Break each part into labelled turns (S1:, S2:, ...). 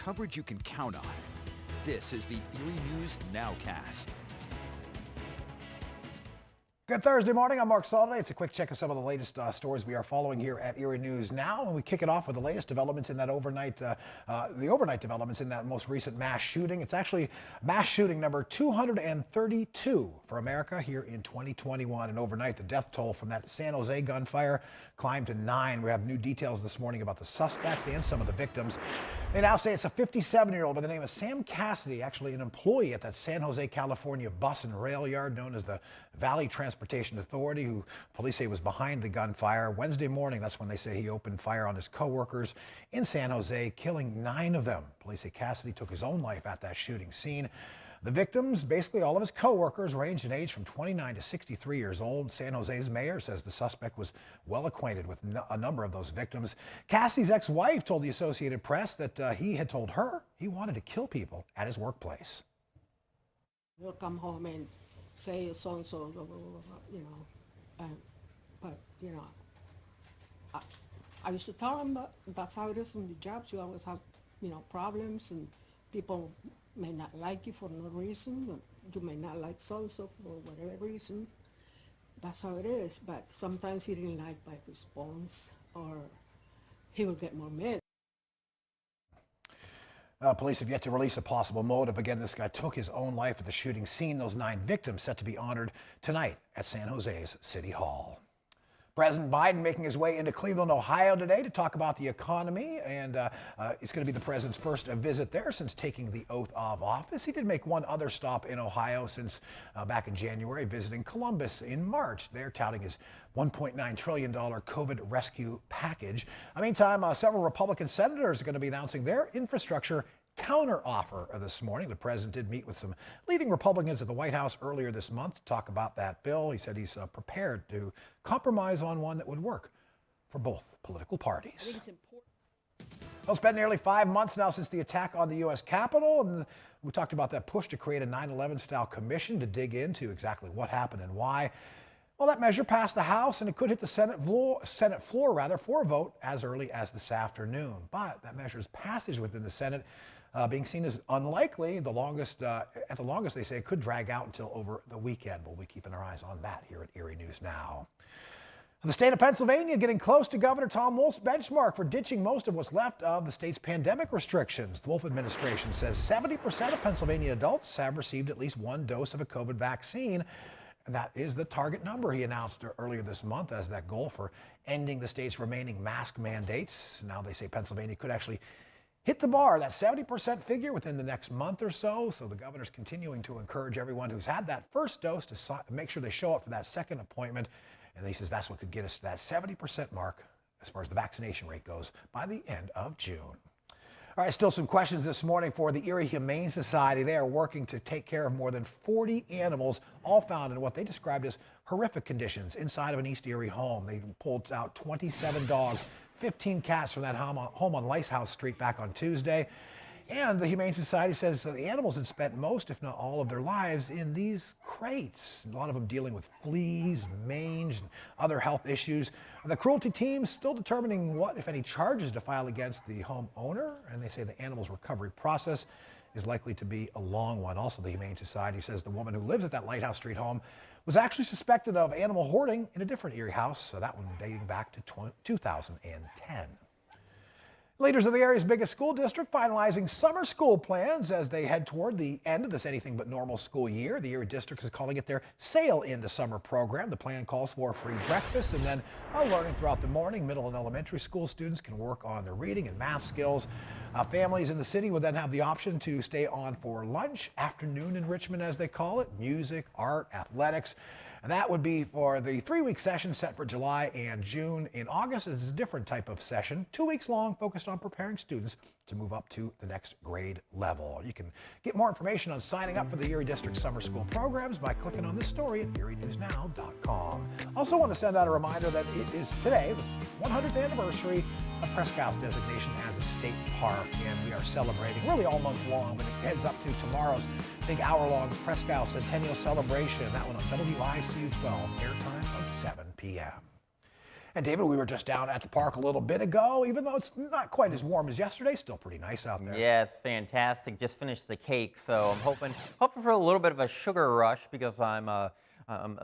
S1: coverage you can count on. This is the Erie News NOWCAST.
S2: Good Thursday morning. I'm Mark Soliday. It's a quick check of some of the latest stories we are following here at Erie News Now, and we kick it off with the latest developments in that overnight developments in that most recent mass shooting. It's actually mass shooting number 232 for America here in 2021. And overnight, the death toll from that San Jose gunfire climbed to 9. We have new details this morning about the suspect and some of the victims. They now say it's a 57-year-old by the name of Sam Cassidy, actually an employee at that San Jose, California bus and rail yard known as the Valley Transportation Authority, who police say was behind the gunfire. Wednesday morning, that's when they say he opened fire on his coworkers in San Jose, killing 9 of them. Police say Cassidy took his own life at that shooting scene. The victims, basically all of his coworkers, ranged in age from 29 to 63 years old. San Jose's mayor says the suspect was well acquainted with a number of those victims. Cassidy's ex-wife told the Associated Press that he had told her he wanted to kill people at his workplace.
S3: He'll come home and say so-and-so, you know, but, you know, I used to tell him that that's how it is in the jobs. You always have, you know, problems, and people may not like you for no reason, but you may not like so-and-so for whatever reason. That's how it is, but sometimes he didn't like my response, or he will get more mad.
S2: Police have yet to release a possible motive. Again, this guy took his own life at the shooting scene. Those 9 victims set to be honored tonight at San Jose's City Hall. President Biden making his way into Cleveland, Ohio today to talk about the economy, and it's going to be the president's first visit there since taking the oath of office. He did make one other stop in Ohio since back in January, visiting Columbus in March. They're touting his $1.9 trillion COVID rescue package. Meantime, several Republican senators are going to be announcing their infrastructure counteroffer this morning. The president did meet with some leading Republicans at the White House earlier this month to talk about that bill. He said he's prepared to compromise on one that would work for both political parties.
S3: I think it's important.
S2: Well, it's been nearly 5 months now since the attack on the U.S. Capitol, and we talked about that push to create a 9/11 style commission to dig into exactly what happened and why. Well, that measure passed the House, and it could hit the Senate floor for a vote as early as this afternoon. But that measure's passage within the Senate being seen as unlikely. At the longest, they say it could drag out until over the weekend. We'll be keeping our eyes on that here at Erie News Now. The state of Pennsylvania getting close to Governor Tom Wolf's benchmark for ditching most of what's left of the state's pandemic restrictions. The Wolf administration says 70% of Pennsylvania adults have received at least 1 dose of a COVID vaccine. And that is the target number he announced earlier this month as that goal for ending the state's remaining mask mandates. Now they say Pennsylvania could actually hit the bar, that 70% figure, within the next month or so. So the governor's continuing to encourage everyone who's had that first dose to make sure they show up for that second appointment. And he says that's what could get us to that 70% mark as far as the vaccination rate goes by the end of June. All right, still some questions this morning for the Erie Humane Society. They are working to take care of more than 40 animals, all found in what they described as horrific conditions inside of an East Erie home. They pulled out 27 dogs, 15 cats from that home on Licehouse Street back on Tuesday. And the Humane Society says that the animals had spent most, if not all, of their lives in these crates. A lot of them dealing with fleas, mange, and other health issues. The cruelty team's still determining what, if any, charges to file against the homeowner. And they say the animal's recovery process is likely to be a long one. Also, the Humane Society says the woman who lives at that Lighthouse Street home was actually suspected of animal hoarding in a different Erie house. So that one dating back to 2010. Leaders of the area's biggest school district finalizing summer school plans as they head toward the end of this anything but normal school year. The Erie district is calling it their Sail into Summer program. The plan calls for free breakfast and then learning throughout the morning. Middle and elementary school students can work on their reading and math skills. Families in the city will then have the option to stay on for lunch, afternoon enrichment as they call it, music, art, athletics. And that would be for the 3-week session set for July and June. In August, it's a different type of session, 2 weeks long, focused on preparing students to move up to the next grade level. You can get more information on signing up for the Erie District Summer School programs by clicking on this story at erienewsnow.com. Also want to send out a reminder that it is today, the 100th anniversary of Presque Isle's designation as a state park, and we are celebrating really all month long, but it heads up to tomorrow's big hour-long Presque Isle Centennial Celebration. That one on WICU 12, airtime of 7 p.m. And David, we were just down at the park a little bit ago. Even though it's not quite as warm as yesterday, still pretty nice out there.
S4: Yeah, it's fantastic. Just finished the cake, so I'm hoping for a little bit of a sugar rush because I'm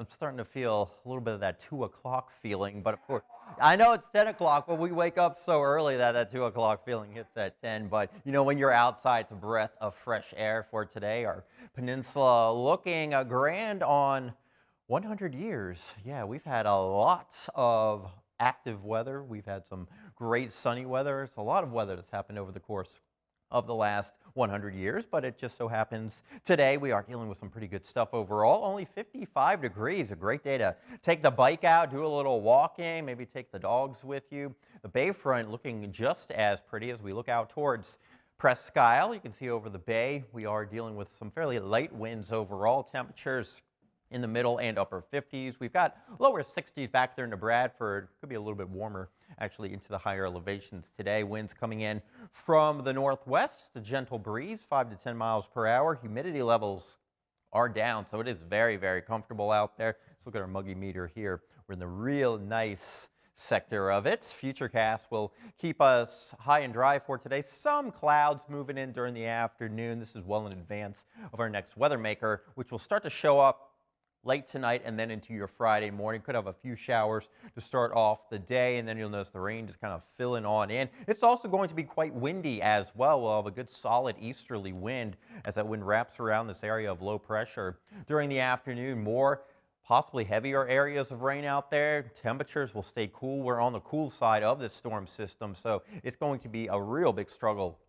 S4: starting to feel a little bit of that 2 o'clock feeling. But of course, I know it's 10 o'clock, but we wake up so early that 2 o'clock feeling hits at 10. But you know, when you're outside, it's a breath of fresh air for today. Our peninsula looking grand on 100 years. Yeah, we've had a lot of active weather. We've had some great sunny weather. It's a lot of weather that's happened over the course of the last 100 years, but it just so happens today we are dealing with some pretty good stuff overall. Only 55 degrees, a great day to take the bike out, do a little walking, maybe take the dogs with you. The bayfront looking just as pretty as we look out towards Presque Isle. You can see over the bay we are dealing with some fairly light winds overall. Temperatures in the middle and upper 50s. We've got lower 60s back there into Bradford. Could be a little bit warmer actually into the higher elevations today. Winds coming in from the northwest, a gentle breeze, 5 to 10 miles per hour. Humidity levels are down, so it is very, very comfortable out there. Let's look at our muggy meter here. We're in the real nice sector of it. Futurecast will keep us high and dry for today. Some clouds moving in during the afternoon. This is well in advance of our next weather maker, which will start to show up late tonight and then into your Friday morning. Could have a few showers to start off the day, and then you'll notice the rain just kind of filling on in. It's also going to be quite windy as well. We'll have a good solid easterly wind as that wind wraps around this area of low pressure. During the afternoon, more possibly heavier areas of rain out there. Temperatures will stay cool. We're on the cool side of this storm system, so it's going to be a real big struggle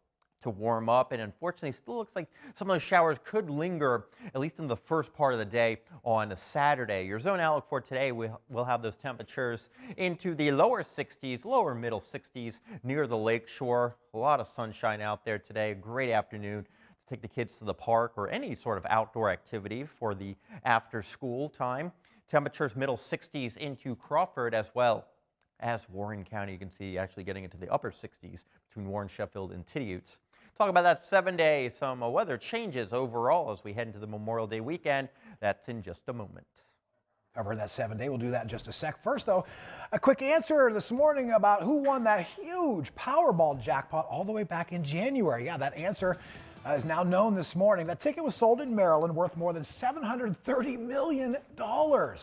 S4: to warm up, and unfortunately still looks like some of those showers could linger at least in the first part of the day on a Saturday. Your zone outlook for today, we'll have those temperatures into the lower 60s, lower middle 60s near the lake shore. A lot of sunshine out there today. A great afternoon to take the kids to the park or any sort of outdoor activity for the after school time. Temperatures middle 60s into Crawford as well as Warren County. You can see actually getting into the upper 60s between Warren, Sheffield, and Tidioute. Talk about that 7 days, some weather changes overall as we head into the Memorial Day weekend. That's in just a moment.
S2: Covering that 7 day, we'll do that in just a sec. First, though, a quick answer this morning about who won that huge Powerball jackpot all the way back in January. Yeah, that answer is now known this morning. That ticket was sold in Maryland, worth more than $730 million. Well,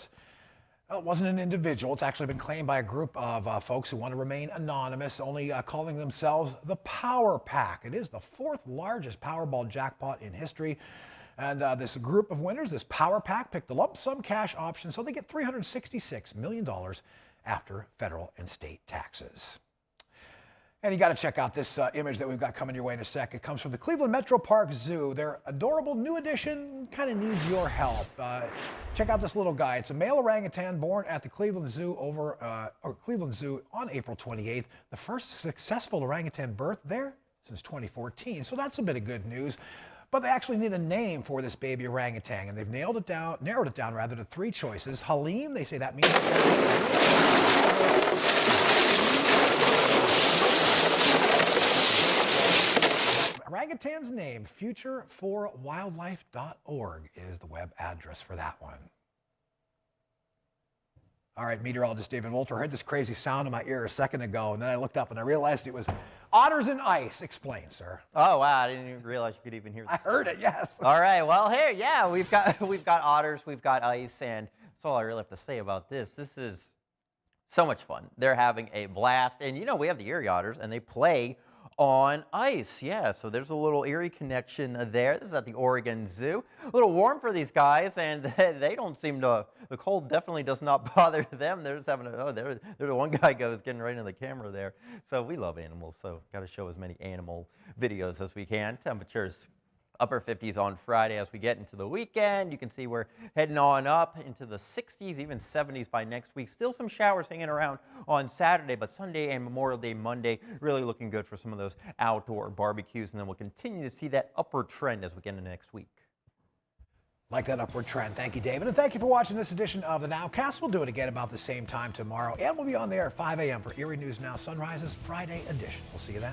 S2: it wasn't an individual. It's actually been claimed by a group of folks who want to remain anonymous, only calling themselves the Power Pack. It is the fourth largest Powerball jackpot in history. And this group of winners, this Power Pack, picked the lump sum cash option, so they get $366 million after federal and state taxes. And you got to check out this image that we've got coming your way in a sec. It comes from the Cleveland Metro Park Zoo. Their adorable new addition kind of needs your help. Check out this little guy. It's a male orangutan born at the Cleveland Zoo Cleveland Zoo on April 28th. The first successful orangutan birth there since 2014. So that's a bit of good news. But they actually need a name for this baby orangutan, and they've narrowed it down to three choices. Halim, they say that means orangutan's name, futureforwildlife.org is the web address for that one. All right, meteorologist David Wolter heard this crazy sound in my ear a second ago, and then I looked up and I realized it was otters and ice. Explain, sir.
S4: Oh, wow, I didn't even realize you could even hear this.
S2: I heard it, yes.
S4: All right, well, here, yeah, we've got otters, we've got ice, and that's all I really have to say about this. This is so much fun. They're having a blast, and you know, we have the Erie Otters, and they play on ice. Yeah, so there's a little Erie connection there. This is at the Oregon Zoo. A little warm for these guys, and they don't seem to, the cold definitely does not bother them. They're just having a, oh, there the one guy goes getting right into the camera there. So we love animals, so got to show as many animal videos as we can. Temperatures upper 50s on Friday as we get into the weekend. You can see we're heading on up into the 60s, even 70s by next week. Still some showers hanging around on Saturday, but Sunday and Memorial Day Monday really looking good for some of those outdoor barbecues, and then we'll continue to see that upward trend as we get into next week.
S2: Like that upward trend. Thank you, David. And thank you for watching this edition of the NOWCAST. We'll do it again about the same time tomorrow, and we'll be on there at 5 a.m. for Erie News Now Sunrise's Friday edition. We'll see you then.